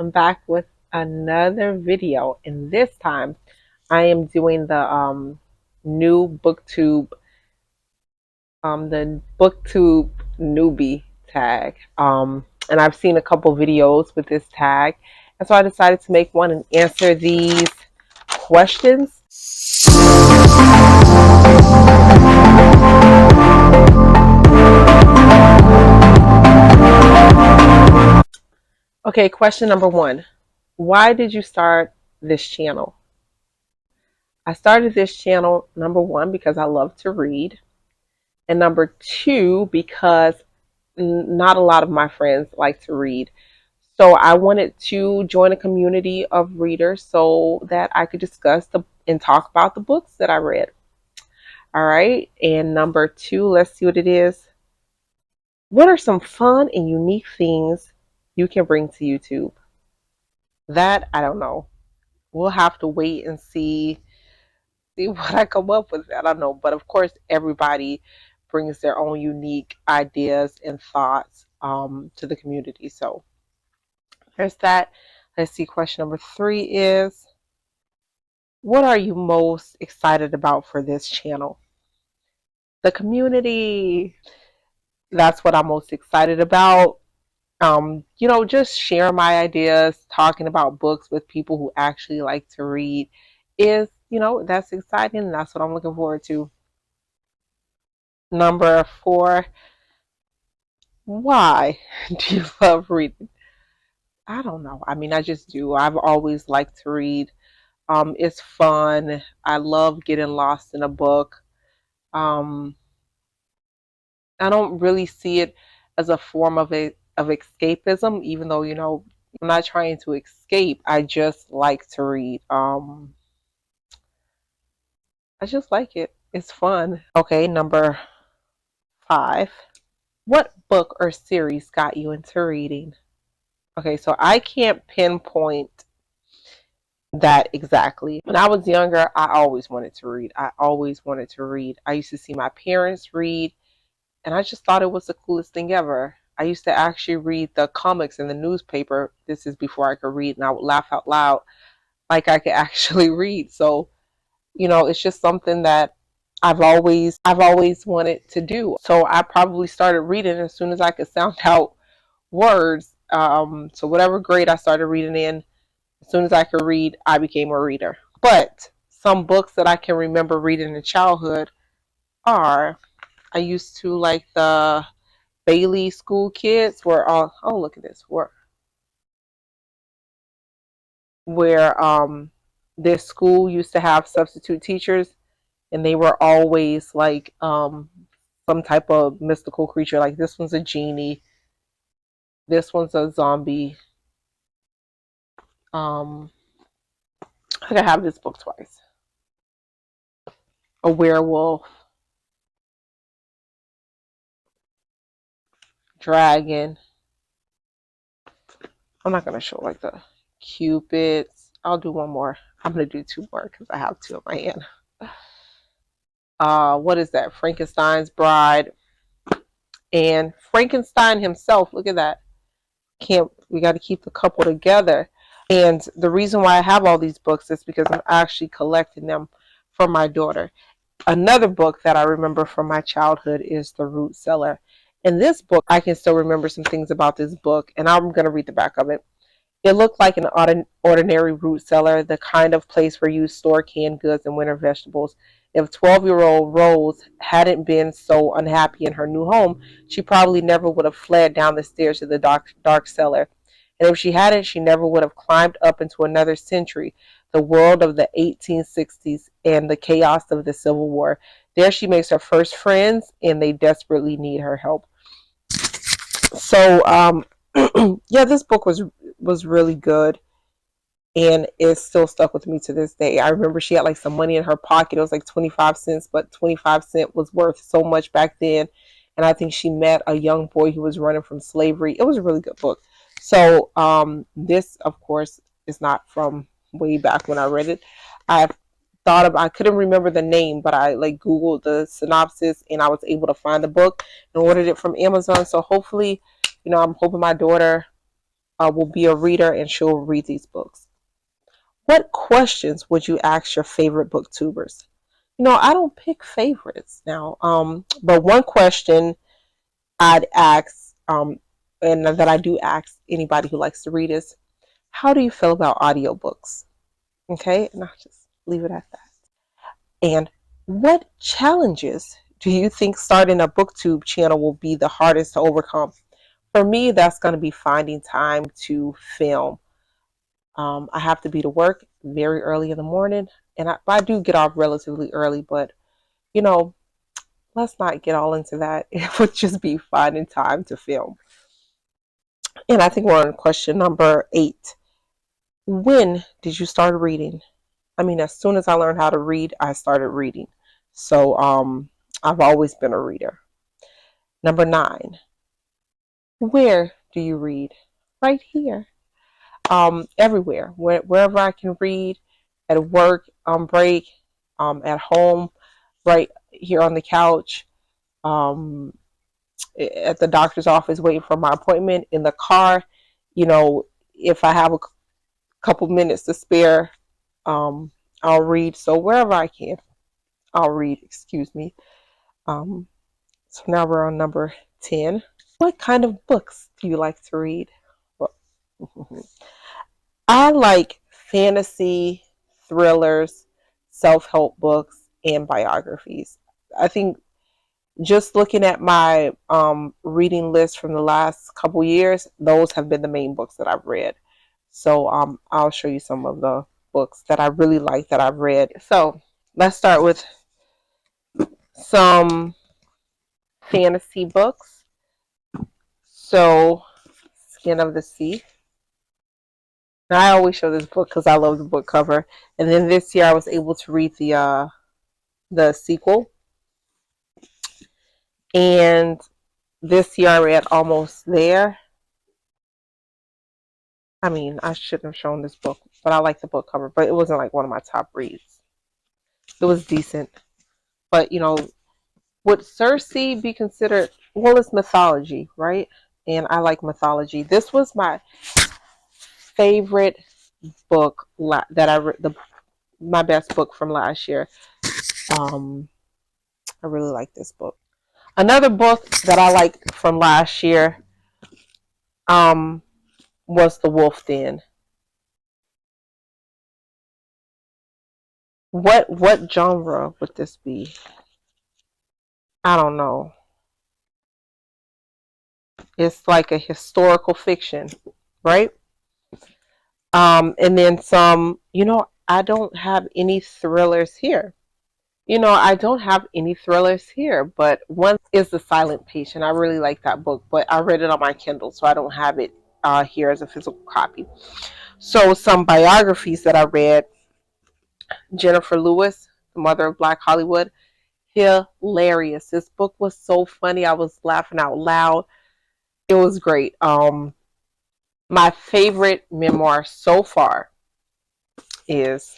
I'm back with another video, and this time I am doing new the BOOKTUbe newbie tag. And I've seen a couple videos with this tag, and so I decided to make one and answer these questions. Okay, question number one. Why did you start this channel? I started this channel, number one, because I love to read. And number two, because not a lot of my friends like to read. So I wanted to join a community of readers so that I could discuss and talk about the books that I read. All right. And number two, let's see what it is. What are some fun and unique things you can bring to YouTube? That I don't know. We'll have to wait and see what I come up with. I don't know. But of course, everybody brings their own unique ideas and thoughts to the community. So there's that. Let's see. Question number three is, what are you most excited about for this channel? The community. That's what I'm most excited about. Just sharing my ideas, talking about books with people who actually like to read is, that's exciting. That's what I'm looking forward to. Number four, why do you love reading? I don't know. I mean, I just do. I've always liked to read. It's fun. I love getting lost in a book. Um, I don't really see it as a form of escapism, even though, I'm not trying to escape. I just like to read. I just like it. It's fun. Okay, number five. What book or series got you into reading? Okay, so I can't pinpoint that exactly. When I was younger, I always wanted to read. I always wanted to read. I used to see my parents read, and I just thought it was the coolest thing ever. I used to actually read the comics in the newspaper. This is before I could read, and I would laugh out loud like I could actually read. So, it's just something that I've always wanted to do. So I probably started reading as soon as I could sound out words. So whatever grade I started reading in, as soon as I could read, I became a reader. But some books that I can remember reading in childhood are, I used to like the Bailey School Kids were all, oh, look at this, where this school used to have substitute teachers, and they were always like some type of mystical creature. Like this one's a genie, this one's a zombie. I think I have this book twice. A werewolf, dragon. I'm not gonna show like the cupids. I'll do one more. I'm gonna do two more because I have two in my hand. What is that? Frankenstein's Bride and Frankenstein himself. Look at that. We got to keep the couple together. And the reason why I have all these books is because I'm actually collecting them for my daughter. Another book that I remember from my childhood is The Root Cellar. In this book, I can still remember some things about this book, and I'm going to read the back of it. It looked like an ordinary root cellar, the kind of place where you store canned goods and winter vegetables. If 12-year-old Rose hadn't been so unhappy in her new home, she probably never would have fled down the stairs to the dark cellar. And if she hadn't, she never would have climbed up into another century, the world of the 1860s and the chaos of the Civil War. There she makes her first friends, and they desperately need her help. So, yeah, this book was really good, and it still stuck with me to this day. I remember she had like some money in her pocket. It was like 25 cents, but 25 cents was worth so much back then. And I think she met a young boy who was running from slavery. It was a really good book. So this, of course, is not from way back when I read it. I couldn't remember the name, but I like Googled the synopsis, and I was able to find the book and ordered it from Amazon. So hopefully, I'm hoping my daughter will be a reader and she'll read these books. What questions would you ask your favorite booktubers? I don't pick favorites now. But one question I'd ask, and that I do ask anybody who likes to read is, how do you feel about audiobooks? Okay, and I'll just leave it at that. And what challenges do you think starting a booktube channel will be the hardest to overcome? For me, that's going to be finding time to film. I have to be to work very early in the morning, and I do get off relatively early, but let's not get all into that. It would just be finding time to film. And I think we're on question number 8. When did you start reading? I mean, as soon as I learned how to read, I started reading. So I've always been a reader. Number 9. Where do you read? Right here. Everywhere. Wherever I can read, at work, on break, at home, right here on the couch, at the doctor's office waiting for my appointment, in the car, if I have a couple minutes to spare, I'll read. So wherever I can, I'll read, excuse me. So now we're on number 10. What kind of books do you like to read? Well, I like fantasy, thrillers, self-help books, and biographies. I think just looking at my reading list from the last couple years, those have been the main books that I've read. So I'll show you some of the books that I really like that I've read. So let's start with some fantasy books. So Skin of the Sea. Now, I always show this book because I love the book cover. And then this year I was able to read the sequel. And this year I read Almost There. I mean, I shouldn't have shown this book, but I like the book cover. But it wasn't like one of my top reads. It was decent. But, would Circe be considered, well, it's mythology, right? And I like mythology. This was my favorite book that I read, my best book from last year. I really like this book. Another book that I liked from last year was The Wolf Den. What genre would this be? I don't know. It's like a historical fiction, right? And then some, I don't have any thrillers here. I don't have any thrillers here, but one is The Silent Patient. I really like that book, but I read it on my Kindle, so I don't have it here as a physical copy. So some biographies that I read: Jennifer Lewis, the mother of Black Hollywood. Hilarious. This book was so funny. I was laughing out loud. It was great. My favorite memoir so far is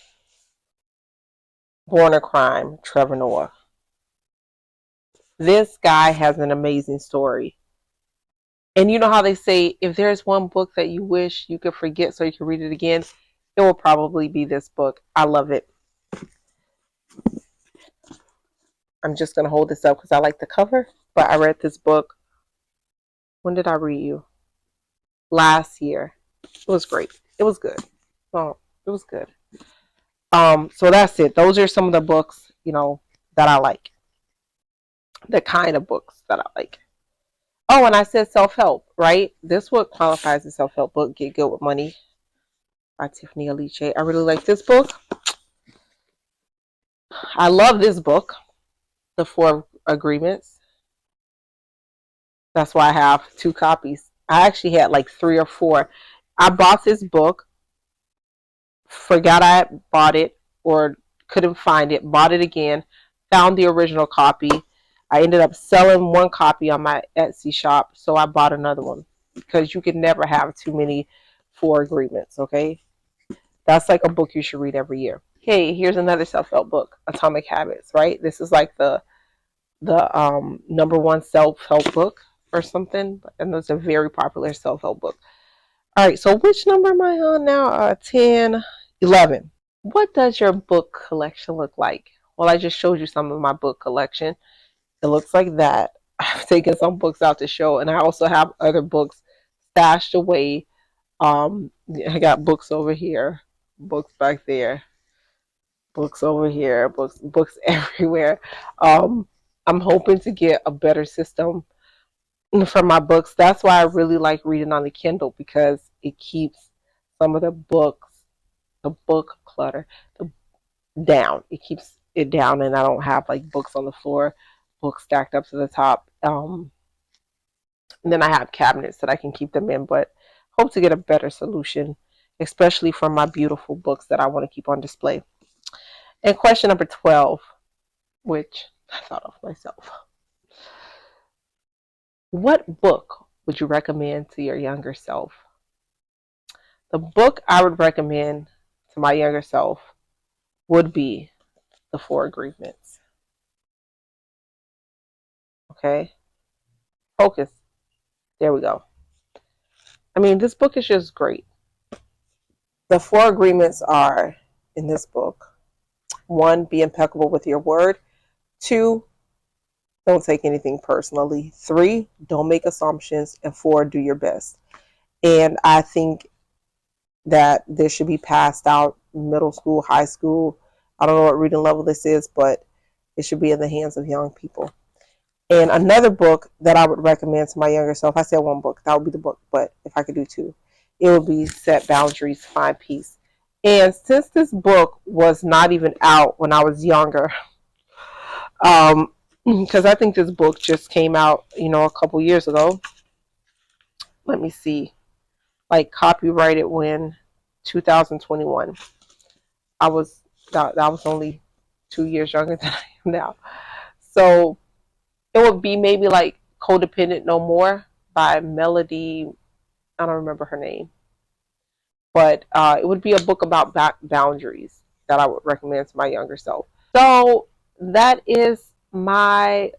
Born a Crime, Trevor Noah. This guy has an amazing story. And you know how they say, if there's one book that you wish you could forget so you can read it again, it will probably be this book. I love it. I'm just going to hold this up because I like the cover. But I read this book. When did I read you? Last year. It was great. It was good. Oh, it was good. So that's it. Those are some of the books, that I like. The kind of books that I like. Oh, and I said self-help, right? This book qualifies as self-help book. Get Good with Money by Tiffany Aliche. I really like this book. I love this book, The 4 Agreements. That's why I have 2 copies. I actually had like 3 or 4. I bought this book, forgot I bought it or couldn't find it, bought it again, found the original copy. I ended up selling 1 copy on my Etsy shop, so I bought another one because you can never have too many 4 agreements, okay? That's like a book you should read every year. Hey, here's another self-help book, Atomic Habits, right? This is like the #1 self-help book or something, and it's a very popular self-help book. All right, so which number am I on now? 10, 11. What does your book collection look like? Well, I just showed you some of my book collection. It looks like that. I've taken some books out to show, and I also have other books stashed away. I got books over here, books back there, books over here, books everywhere. Um, I'm hoping to get a better system for my books. That's why I really like reading on the Kindle, because it keeps some of the books, the book clutter, down. It keeps it down, and I don't have like books on the floor, books stacked up to the top. And then I have cabinets that I can keep them in, but hope to get a better solution, especially for my beautiful books that I want to keep on display. And question number 12, which I thought of myself. What book would you recommend to your younger self? The book I would recommend to my younger self would be The Four Agreements. Okay? Focus. There we go. I mean, this book is just great. The four agreements are in this book: 1, be impeccable with your word; 2, don't take anything personally; 3, don't make assumptions; and 4, do your best. And I think that this should be passed out middle school, high school. I don't know what reading level this is, but it should be in the hands of young people. And another book that I would recommend to my younger self, I said one book, that would be the book, but if I could do 2, it would be Set Boundaries, Find Peace. And since this book was not even out when I was younger, because I think this book just came out, a couple years ago. Let me see. Like copyrighted when 2021. That was only 2 years younger than I am now. So it would be maybe like Codependent No More by Melody. I don't remember her name, but it would be a book about boundaries that I would recommend to my younger self. So that is my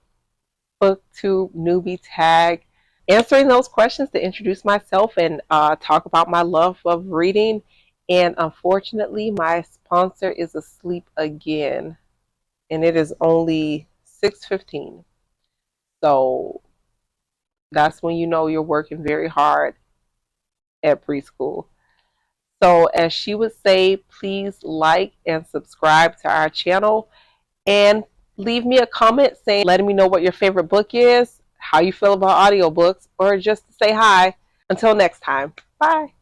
BookTube newbie tag, answering those questions to introduce myself and talk about my love of reading. And unfortunately, my sponsor is asleep again, and it is only 6:15. So that's when you know you're working very hard at preschool. So as she would say, please like and subscribe to our channel, and leave me a comment saying, letting me know what your favorite book is, how you feel about audiobooks, or just to say hi. Until next time, bye.